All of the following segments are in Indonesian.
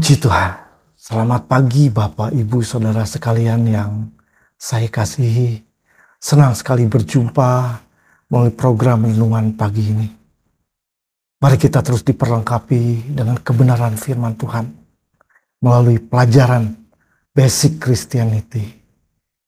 Puji Tuhan. Selamat pagi Bapak, Ibu, Saudara sekalian yang saya kasihi. Senang sekali berjumpa melalui program renungan pagi ini. Mari kita terus diperlengkapi dengan kebenaran firman Tuhan melalui pelajaran Basic Christianity.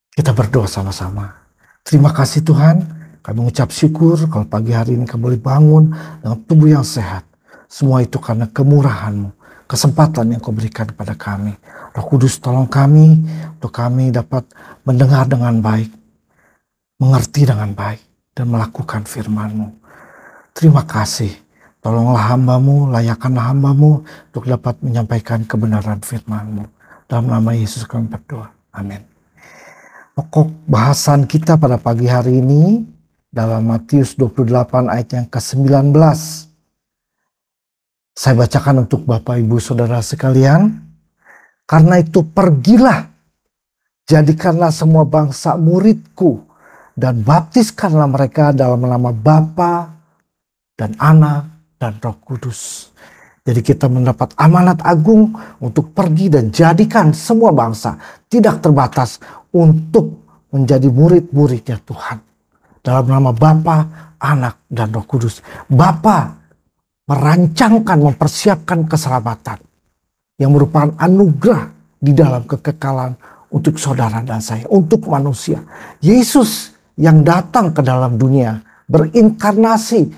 Kita berdoa sama-sama. Terima kasih Tuhan, kami mengucap syukur kalau pagi hari ini kami boleh bangun dengan tubuh yang sehat. Semua itu karena kemurahan-Mu, kesempatan yang Kau berikan kepada kami. Roh Kudus tolong kami untuk kami dapat mendengar dengan baik, mengerti dengan baik, dan melakukan firman-Mu. Terima kasih. Tolonglah hamba-Mu, layakkanlah hamba-Mu untuk dapat menyampaikan kebenaran firman-Mu. Dalam nama Yesus kami berdoa. Amin. Pokok bahasan kita pada pagi hari ini dalam Matius 28 ayat yang ke-19. Saya bacakan untuk Bapak, Ibu, Saudara sekalian. Karena itu pergilah, jadikanlah semua bangsa muridku, dan baptiskanlah mereka dalam nama Bapa dan Anak dan Roh Kudus. Jadi kita mendapat amanat agung untuk pergi dan jadikan semua bangsa, tidak terbatas, untuk menjadi murid-muridnya Tuhan. Dalam nama Bapa, Anak, dan Roh Kudus. Bapa merancangkan, mempersiapkan keselamatan yang merupakan anugerah di dalam kekekalan untuk saudara dan saya, untuk manusia. Yesus yang datang ke dalam dunia, berinkarnasi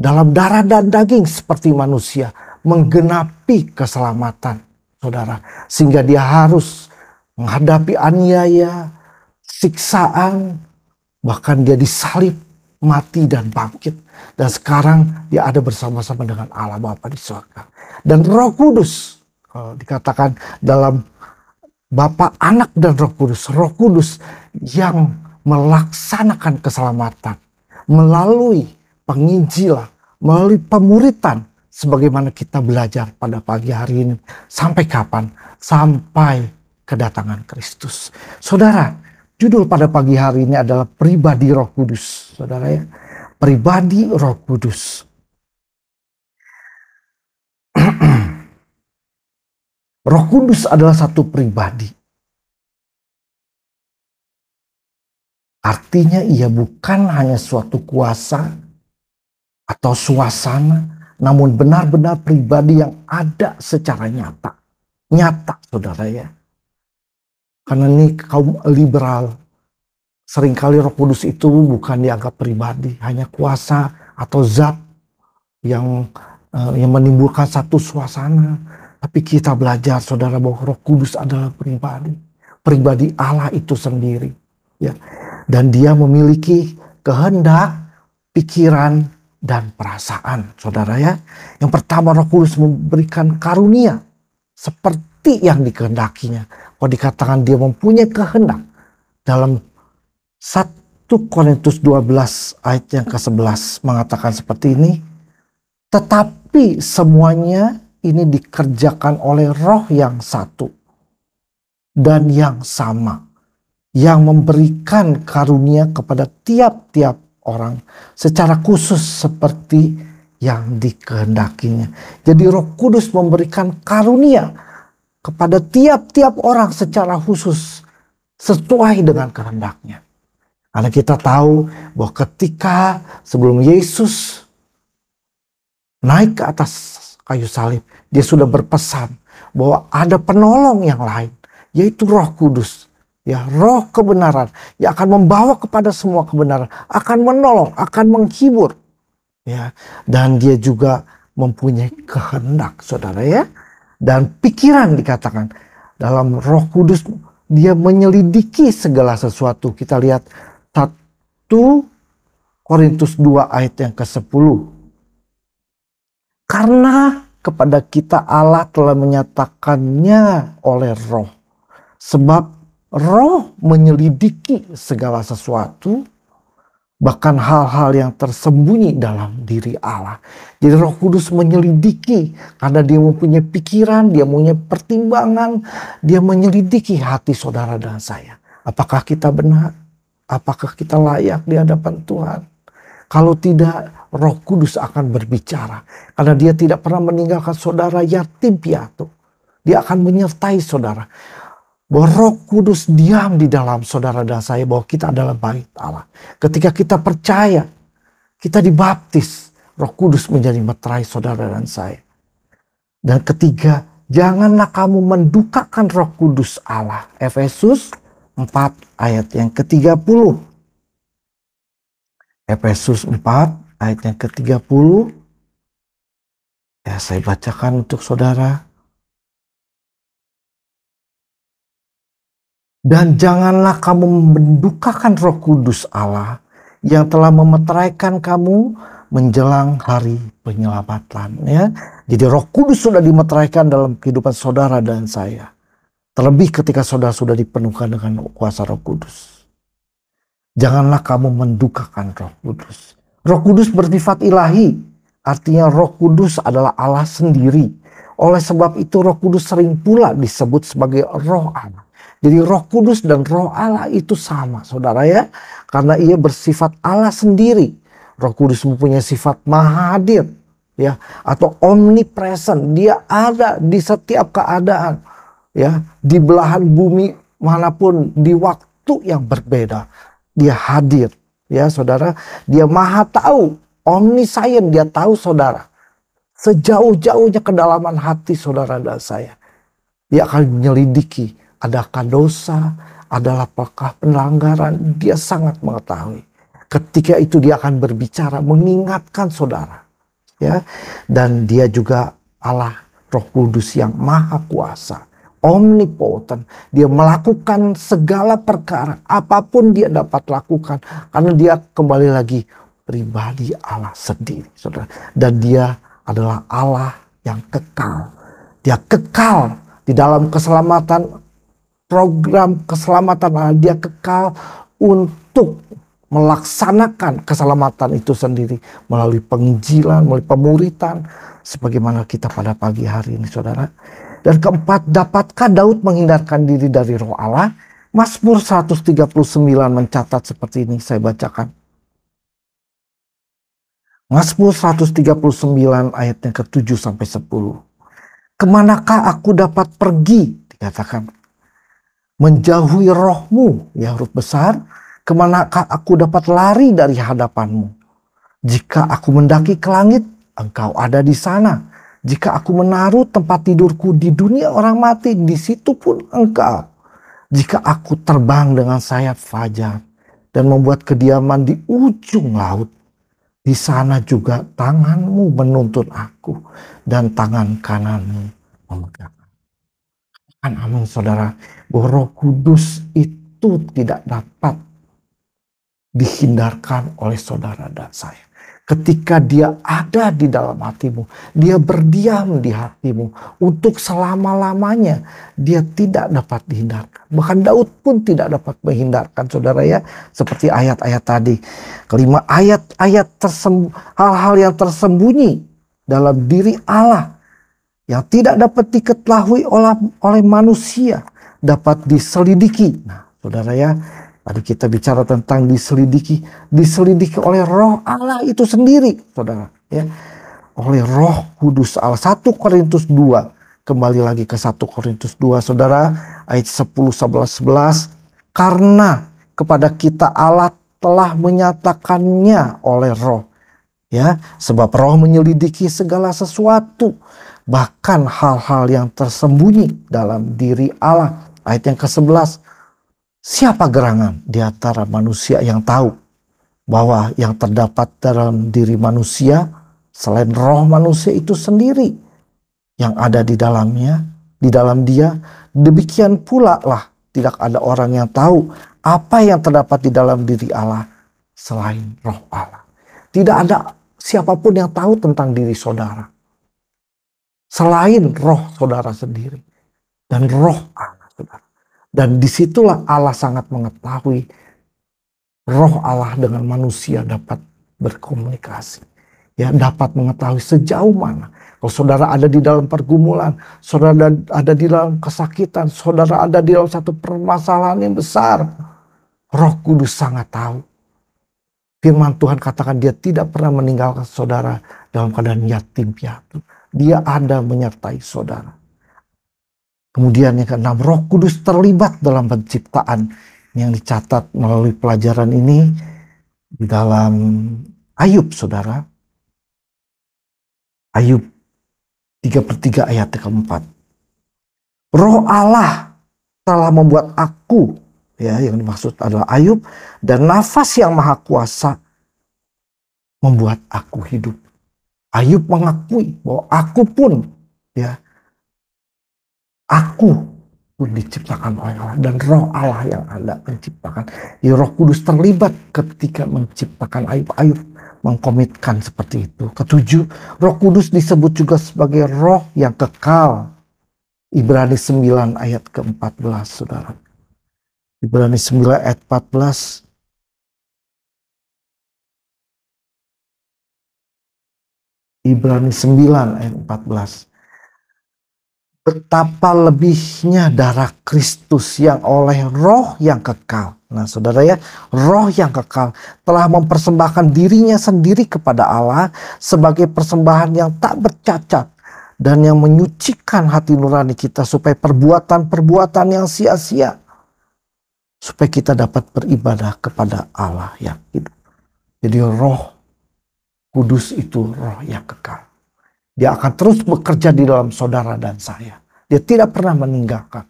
dalam darah dan daging seperti manusia, menggenapi keselamatan saudara. Sehingga dia harus menghadapi aniaya, siksaan, bahkan dia disalib, mati dan bangkit. Dan sekarang dia ada bersama-sama dengan Allah Bapa di surga. Dan Roh Kudus, kalau dikatakan dalam Bapa, Anak, dan Roh Kudus. Roh Kudus yang melaksanakan keselamatan melalui penginjilan, melalui pemuritan. Sebagaimana kita belajar pada pagi hari ini. Sampai kapan? Sampai kedatangan Kristus. Saudara, judul pada pagi hari ini adalah pribadi Roh Kudus. Saudara ya, pribadi Roh Kudus. Roh Kudus adalah satu pribadi. Artinya ia bukan hanya suatu kuasa atau suasana, namun benar-benar pribadi yang ada secara nyata. Nyata, saudara ya. Karena ini kaum liberal, seringkali Roh Kudus itu bukan dianggap pribadi, hanya kuasa atau zat yang menimbulkan satu suasana. Tapi kita belajar, saudara, bahwa Roh Kudus adalah pribadi, pribadi Allah itu sendiri, ya. Dan Dia memiliki kehendak, pikiran, dan perasaan, saudara ya. Yang pertama, Roh Kudus memberikan karunia seperti yang dikehendakinya. Kalau dikatakan Dia mempunyai kehendak, dalam 1 Korintus 12 ayat yang ke-11 mengatakan seperti ini. Tetapi semuanya ini dikerjakan oleh Roh yang satu dan yang sama, yang memberikan karunia kepada tiap-tiap orang secara khusus seperti yang dikehendakinya. Jadi Roh Kudus memberikan karunia kepada tiap-tiap orang secara khusus sesuai dengan kehendaknya. Karena kita tahu bahwa ketika sebelum Yesus naik ke atas kayu salib, Dia sudah berpesan bahwa ada penolong yang lain, yaitu Roh Kudus. Ya, Roh kebenaran yang akan membawa kepada semua kebenaran, akan menolong, akan menghibur. Ya, dan Dia juga mempunyai kehendak, saudara ya. Dan pikiran dikatakan dalam Roh Kudus, Dia menyelidiki segala sesuatu. Kita lihat 1 Korintus 2 ayat yang ke-10. Karena kepada kita Allah telah menyatakannya oleh Roh. Sebab Roh menyelidiki segala sesuatu, bahkan hal-hal yang tersembunyi dalam diri Allah. Jadi Roh Kudus menyelidiki karena Dia mempunyai pikiran, Dia mempunyai pertimbangan, Dia menyelidiki hati saudara dan saya. Apakah kita benar? Apakah kita layak di hadapan Tuhan? Kalau tidak, Roh Kudus akan berbicara. Karena Dia tidak pernah meninggalkan saudara yatim piatu. Dia akan menyertai saudara. Bahwa Roh Kudus diam di dalam saudara dan saya, bahwa kita adalah bait Allah. Ketika kita percaya, kita dibaptis, Roh Kudus menjadi meterai saudara dan saya. Dan ketiga, janganlah kamu mendukakan Roh Kudus Allah. Efesus 4 ayat yang ke-30. Efesus 4 ayat yang ke-30. Ya, saya bacakan untuk saudara. Dan janganlah kamu mendukakan Roh Kudus Allah yang telah memeteraikan kamu menjelang hari penyelamatan. Ya, jadi Roh Kudus sudah dimeteraikan dalam kehidupan saudara dan saya. Terlebih ketika saudara sudah dipenuhkan dengan kuasa Roh Kudus. Janganlah kamu mendukakan Roh Kudus. Roh Kudus bersifat ilahi. Artinya Roh Kudus adalah Allah sendiri. Oleh sebab itu Roh Kudus sering pula disebut sebagai Roh Allah. Jadi Roh Kudus dan Roh Allah itu sama, saudara ya. Karena ia bersifat Allah sendiri. Roh Kudus mempunyai sifat maha hadir, ya, atau omnipresent. Dia ada di setiap keadaan, ya, di belahan bumi manapun, di waktu yang berbeda. Dia hadir, ya saudara. Dia maha tahu, omniscient, dia tahu saudara. Sejauh-jauhnya kedalaman hati saudara dan saya. Dia akan menyelidiki. Adakah dosa, adalah apakah pelanggaran, dia sangat mengetahui. Ketika itu dia akan berbicara, mengingatkan saudara. Ya, dan dia juga Allah Roh Kudus yang maha kuasa, omnipotent. Dia melakukan segala perkara, apapun dia dapat lakukan. Karena dia kembali lagi pribadi Allah sendiri, saudara. Dan dia adalah Allah yang kekal. Dia kekal di dalam keselamatan. Program keselamatan Allah, dia kekal untuk melaksanakan keselamatan itu sendiri melalui penginjilan, melalui pemuritan, sebagaimana kita pada pagi hari ini, saudara. Dan keempat, dapatkah Daud menghindarkan diri dari Roh Allah? Mazmur 139 mencatat seperti ini, saya bacakan. Mazmur 139 ayat yang ke-7 sampai 10. Kemanakah aku dapat pergi? Dikatakan. Menjauhi rohmu, ya huruf besar, kemanakah aku dapat lari dari hadapanmu? Jika aku mendaki ke langit, engkau ada di sana. Jika aku menaruh tempat tidurku di dunia orang mati, di situ pun engkau. Jika aku terbang dengan sayap fajar dan membuat kediaman di ujung laut, di sana juga tanganmu menuntun aku dan tangan kananmu memegang. Amin saudara, bahwa Roh Kudus itu tidak dapat dihindarkan oleh saudara dan saya. Ketika dia ada di dalam hatimu, dia berdiam di hatimu untuk selama-lamanya, dia tidak dapat dihindarkan. Bahkan Daud pun tidak dapat menghindarkan, saudara ya, seperti ayat-ayat tadi. Kelima, ayat-ayat hal-hal yang tersembunyi dalam diri Allah yang tidak dapat diketahui oleh manusia, dapat diselidiki. Nah, saudara ya, tadi kita bicara tentang diselidiki oleh Roh Allah itu sendiri, saudara ya, oleh Roh Kudus Allah. 1 Korintus 2, kembali lagi ke 1 Korintus 2, saudara, ayat 10, 11, 11. Karena kepada kita Allah telah menyatakannya oleh Roh, ya, sebab Roh menyelidiki segala sesuatu, bahkan hal-hal yang tersembunyi dalam diri Allah. Ayat yang ke-11, siapa gerangan di antara manusia yang tahu bahwa yang terdapat dalam diri manusia selain roh manusia itu sendiri yang ada di dalamnya, di dalam dia, demikian pula lah tidak ada orang yang tahu apa yang terdapat di dalam diri Allah selain roh Allah. Tidak ada siapapun yang tahu tentang diri saudara selain roh saudara sendiri dan roh Allah, saudara. Dan disitulah Allah sangat mengetahui roh Allah dengan manusia dapat berkomunikasi. Ya, dapat mengetahui sejauh mana. Kalau saudara ada di dalam pergumulan, saudara ada di dalam kesakitan, saudara ada di dalam satu permasalahan yang besar, Roh Kudus sangat tahu. Firman Tuhan katakan dia tidak pernah meninggalkan saudara dalam keadaan yatim piatu. Dia ada menyertai saudara. Kemudian yang keenam, Roh Kudus terlibat dalam penciptaan yang dicatat melalui pelajaran ini di dalam Ayub, saudara. Ayub 3/3 ayat keempat. Roh Allah telah membuat aku, ya, yang dimaksud adalah Ayub, dan nafas yang maha kuasa membuat aku hidup. Ayub mengakui bahwa aku pun, ya, aku pun diciptakan oleh Allah, dan Roh Allah yang ada menciptakan. Ya, Roh Kudus terlibat ketika menciptakan Ayub. Ayub mengkomitkan seperti itu. Ketujuh, Roh Kudus disebut juga sebagai Roh yang kekal. Ibrani 9 ayat ke-14, saudara. Ibrani 9 ayat 14. Ibrani 9 ayat 14. Betapa lebihnya darah Kristus yang oleh Roh yang kekal. Nah, saudara, ya, Roh yang kekal telah mempersembahkan dirinya sendiri kepada Allah sebagai persembahan yang tak bercacat dan yang menyucikan hati nurani kita supaya perbuatan-perbuatan yang sia-sia, supaya kita dapat beribadah kepada Allah yang hidup. Jadi Roh Kudus itu Roh yang kekal. Dia akan terus bekerja di dalam saudara dan saya. Dia tidak pernah meninggalkan.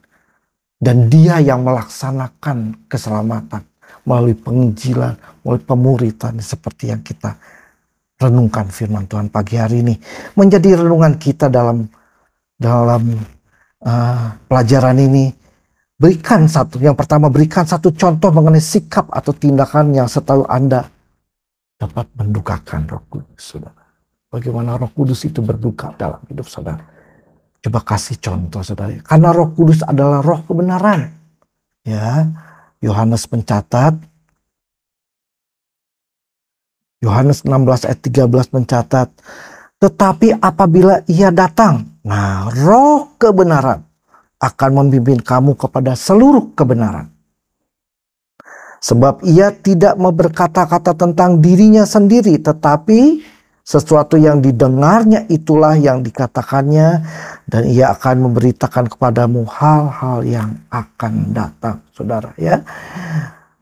Dan dia yang melaksanakan keselamatan melalui penginjilan, melalui pemuritan seperti yang kita renungkan firman Tuhan pagi hari ini. Menjadi renungan kita dalam pelajaran ini. Yang pertama berikan satu contoh mengenai sikap atau tindakan yang setahu Anda dapat mendukakan Roh Kudus, saudara. Bagaimana Roh Kudus itu berduka dalam hidup saudara. Coba kasih contoh, saudara. Karena Roh Kudus adalah Roh kebenaran. Ya, Yohanes mencatat, Yohanes 16 ayat 13 mencatat, tetapi apabila ia datang, nah, Roh kebenaran akan membimbing kamu kepada seluruh kebenaran. Sebab ia tidak berkata-kata tentang dirinya sendiri, tetapi sesuatu yang didengarnya itulah yang dikatakannya, dan ia akan memberitakan kepadamu hal-hal yang akan datang, saudara, ya.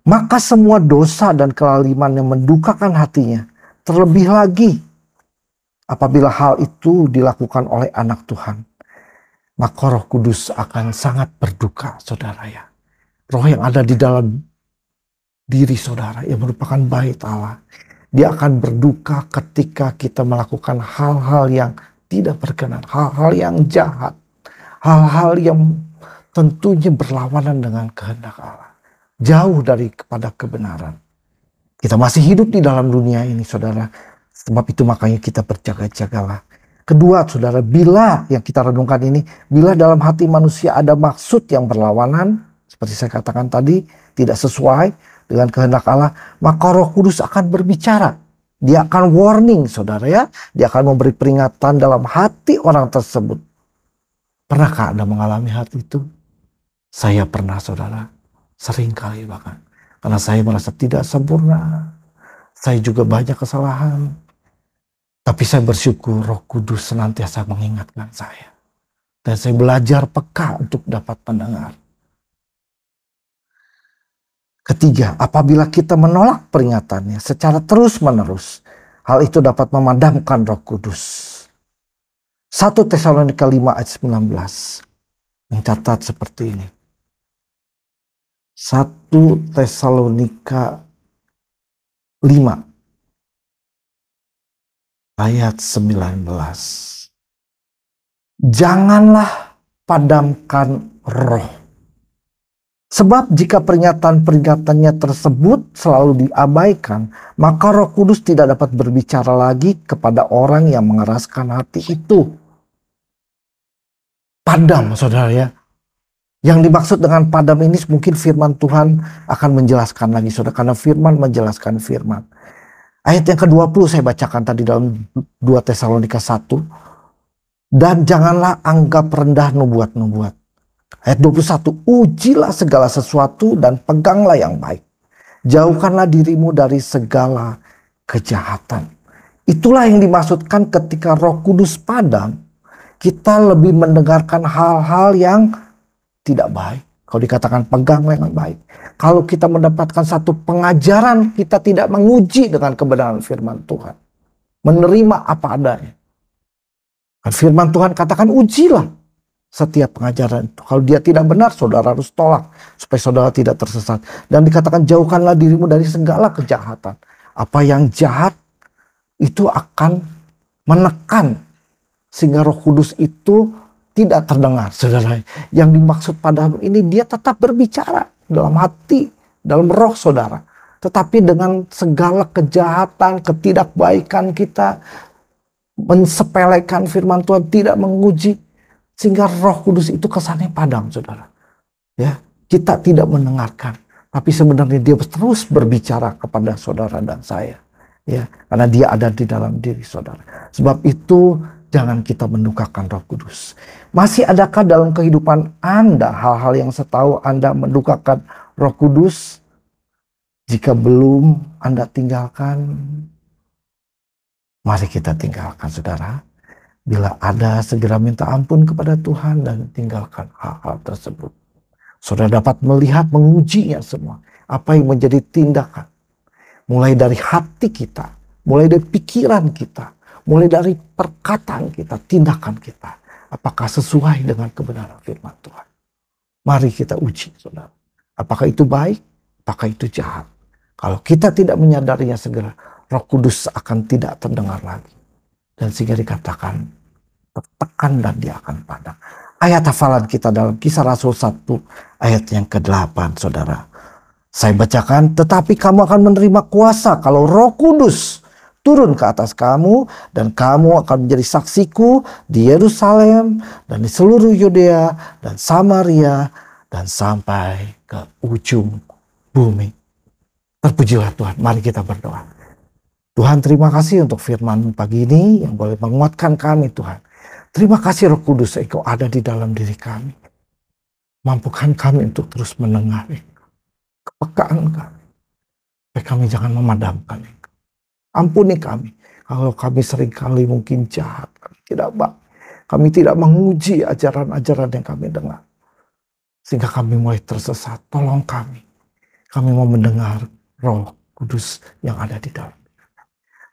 Maka semua dosa dan kelaliman yang mendukakan hatinya, terlebih lagi apabila hal itu dilakukan oleh anak Tuhan, maka Roh Kudus akan sangat berduka, saudara, ya. Roh yang ada di dalam diri saudara yang merupakan bait Allah, dia akan berduka ketika kita melakukan hal-hal yang tidak berkenan, hal-hal yang jahat, hal-hal yang tentunya berlawanan dengan kehendak Allah, jauh dari kepada kebenaran. Kita masih hidup di dalam dunia ini, saudara. Sebab itu makanya kita berjaga-jagalah. Kedua, saudara, bila yang kita renungkan ini, bila dalam hati manusia ada maksud yang berlawanan, seperti saya katakan tadi, tidak sesuai dengan kehendak Allah, maka Roh Kudus akan berbicara. Dia akan warning, saudara, ya. Dia akan memberi peringatan dalam hati orang tersebut. Pernahkah Anda mengalami hal itu? Saya pernah, saudara. Sering kali bahkan. Karena saya merasa tidak sempurna. Saya juga banyak kesalahan. Tapi saya bersyukur Roh Kudus senantiasa mengingatkan saya. Dan saya belajar peka untuk dapat mendengar. Ketiga, apabila kita menolak peringatannya secara terus-menerus, hal itu dapat memadamkan Roh Kudus. 1 Tesalonika 5 ayat 19 mencatat seperti ini. 1 Tesalonika 5 ayat 19. Janganlah padamkan roh. Sebab jika peringatan-peringatannya tersebut selalu diabaikan, maka Roh Kudus tidak dapat berbicara lagi kepada orang yang mengeraskan hati itu. Padam, saudara, ya. Yang dimaksud dengan padam ini mungkin firman Tuhan akan menjelaskan lagi, saudara. Karena firman menjelaskan firman. Ayat yang ke-20 saya bacakan tadi dalam 2 Tesalonika 1. Dan janganlah anggap rendah nubuat-nubuat. Ayat 21, ujilah segala sesuatu dan peganglah yang baik. Jauhkanlah dirimu dari segala kejahatan. Itulah yang dimaksudkan ketika Roh Kudus padam. Kita lebih mendengarkan hal-hal yang tidak baik. Kalau dikatakan pegang dengan baik. Kalau kita mendapatkan satu pengajaran, kita tidak menguji dengan kebenaran firman Tuhan. Menerima apa adanya. Dan firman Tuhan katakan ujilah setiap pengajaran itu. Kalau dia tidak benar, saudara harus tolak. Supaya saudara tidak tersesat. Dan dikatakan jauhkanlah dirimu dari segala kejahatan. Apa yang jahat itu akan menekan. Sehingga Roh Kudus itu tidak terdengar, saudara. Yang dimaksud padamu ini dia tetap berbicara dalam hati, dalam roh saudara. Tetapi dengan segala kejahatan, ketidakbaikan kita, mensepelekan firman Tuhan, tidak menguji, sehingga Roh Kudus itu kesannya padam, saudara. Ya, kita tidak mendengarkan, tapi sebenarnya dia terus berbicara kepada saudara dan saya. Ya, karena dia ada di dalam diri saudara. Sebab itu jangan kita mendukakan Roh Kudus. Masih adakah dalam kehidupan Anda hal-hal yang setahu Anda mendukakan Roh Kudus? Jika belum Anda tinggalkan, mari kita tinggalkan, saudara. Bila ada, segera minta ampun kepada Tuhan dan tinggalkan hal-hal tersebut. Saudara dapat melihat, mengujinya semua. Apa yang menjadi tindakan. Mulai dari hati kita, mulai dari pikiran kita, mulai dari perkataan kita, tindakan kita. Apakah sesuai dengan kebenaran firman Tuhan? Mari kita uji, saudara. Apakah itu baik? Apakah itu jahat? Kalau kita tidak menyadarinya segera, Roh Kudus akan tidak terdengar lagi. Dan sehingga dikatakan, tertekan dan dia akan padam. Ayat hafalan kita dalam Kisah Rasul 1 ayat yang ke-8, saudara. Saya bacakan, tetapi kamu akan menerima kuasa kalau Roh Kudus turun ke atas kamu, dan kamu akan menjadi saksiku di Yerusalem dan di seluruh Yudea dan Samaria dan sampai ke ujung bumi. Terpujilah Tuhan. Mari kita berdoa. Tuhan, terima kasih untuk firman pagi ini yang boleh menguatkan kami, Tuhan. Terima kasih Roh Kudus, Engkau ada di dalam diri kami. Mampukan kami untuk terus mendengar kepekaan kami. Supaya kami jangan memadamkan Engkau. Ampuni kami. Kalau kami seringkali mungkin jahat. Tidak baik. Kami tidak menguji ajaran-ajaran yang kami dengar. Sehingga kami mulai tersesat. Tolong kami. Kami mau mendengar Roh Kudus yang ada di dalam.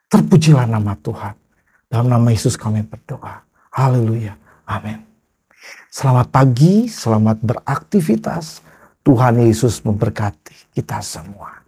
Terpujilah nama Tuhan. Dalam nama Yesus kami berdoa. Haleluya. Amin. Selamat pagi. Selamat beraktivitas. Tuhan Yesus memberkati kita semua.